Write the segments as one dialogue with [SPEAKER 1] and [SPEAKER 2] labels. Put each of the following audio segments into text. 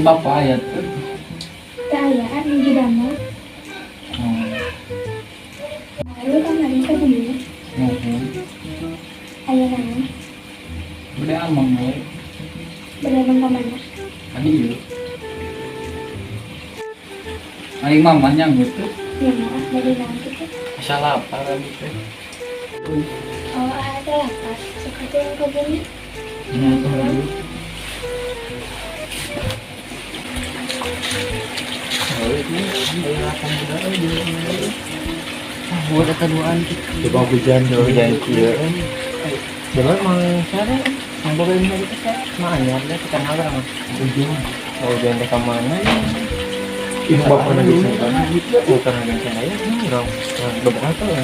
[SPEAKER 1] Ari bapak ayat.
[SPEAKER 2] Keayaan di damai. Lalu kemarin ke dulu. Ayah nanya.
[SPEAKER 1] Udah amang boy.
[SPEAKER 2] Berabang kemana?
[SPEAKER 1] Tadi yuk. Aing maman yang gitu.
[SPEAKER 2] Ya maaf dari nanti tuh.
[SPEAKER 1] Salah apa lagi teh?
[SPEAKER 2] Oh ada lapar. Seperti yang kau punya.
[SPEAKER 1] Gua ada keduaan
[SPEAKER 3] Coba hujan kia.
[SPEAKER 1] Jangan mau cara sampai ini gitu kan. Makanya ada kita ngalah hujan. Hujan ke mana?
[SPEAKER 3] Ibu bapak lagi sana.
[SPEAKER 1] Bukan ada saya ya, enggak. Udah berapa ya?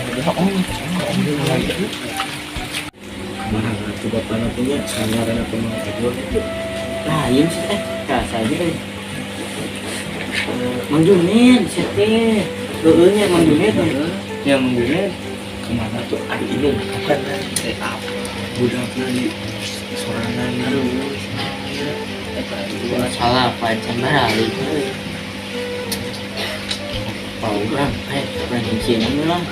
[SPEAKER 3] Mana coba tanah punya sangaran apa mau kedua.
[SPEAKER 1] Lain sih rasa aja deh. Mang Junid, sete. Heueunya Mang Junid tuh. Ya Mang Junid kemana tuh hari ini? Bukan apa?
[SPEAKER 3] Budaknya di sorangan
[SPEAKER 1] Salah pancen balik. Program, pensiunan lah.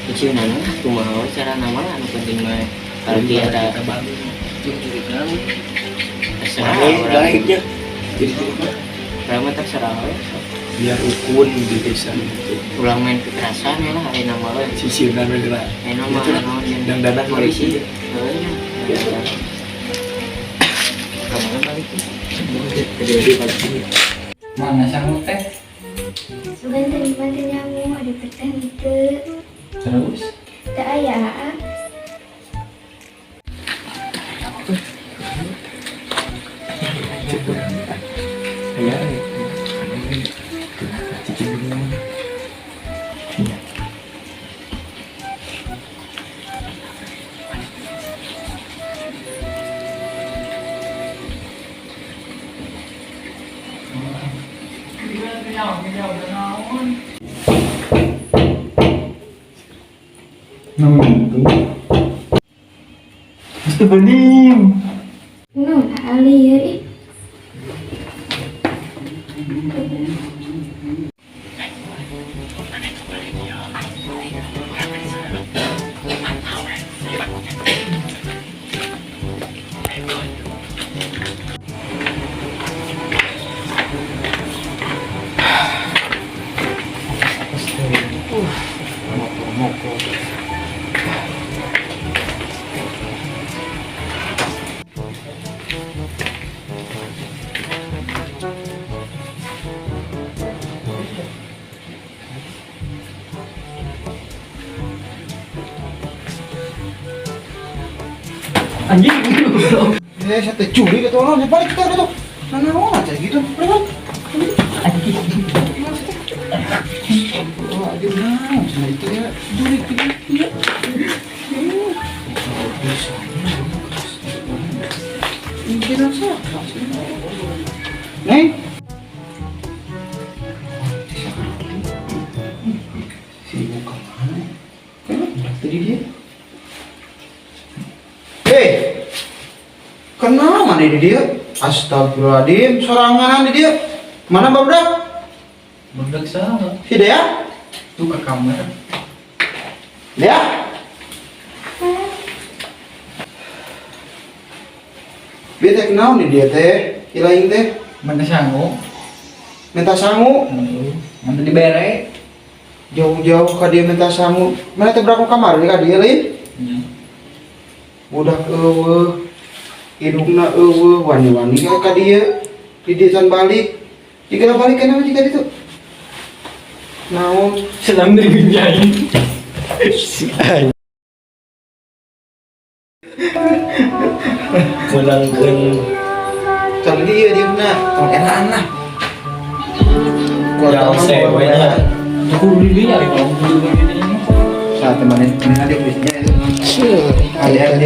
[SPEAKER 1] Pensiunan lah, cuma cara nama anu penting mah kalau dia ada terserah
[SPEAKER 3] baiknya. Jadi
[SPEAKER 1] orang terserah
[SPEAKER 3] biar ukun di desa itu.
[SPEAKER 1] ulang main kekerasan ya lah hari nama lo
[SPEAKER 3] Sisiran bergerak.
[SPEAKER 1] hari nama
[SPEAKER 3] Dan dadah
[SPEAKER 1] polisi kemana balik
[SPEAKER 3] Jadi pagi.
[SPEAKER 1] mana sang teh
[SPEAKER 2] Sugan terima nyamu ada petang itu.
[SPEAKER 1] terus
[SPEAKER 2] Tak ayah.
[SPEAKER 3] Ya. Bening.
[SPEAKER 2] No, tak ali ya.
[SPEAKER 1] anjing
[SPEAKER 3] Saya curi ke orang, balik kita tuh. Mana orang aja gitu, lewat. Wah, dia nah, cuma itu ya, curi ya. Ini rasa. Nih. Sibuk kemana? Tadi dia. Kenapa mana di dia? Astagfirullahaladzim, sorangan di dia. Mana barudak?
[SPEAKER 1] budak salah
[SPEAKER 3] Si Dea?
[SPEAKER 1] tuh ke kamar
[SPEAKER 3] Dea? Bete kenal nih dia teh, hilaing teh,
[SPEAKER 1] mana sanggup
[SPEAKER 3] minta sangu,
[SPEAKER 1] mana dibere
[SPEAKER 3] jauh-jauh ke dia minta sangu. Mana teh berapa kamar nih dia lain? Budak hidungna wani-wani ka dia di desan balik. Jika balik kenapa jika itu? Naon?
[SPEAKER 1] sedang digenjain
[SPEAKER 3] Menangkan Kali dia na Kau enakan lah
[SPEAKER 1] Yang sewanya aku dia ya kalau
[SPEAKER 3] Saat teman ini ada bisnya itu Ada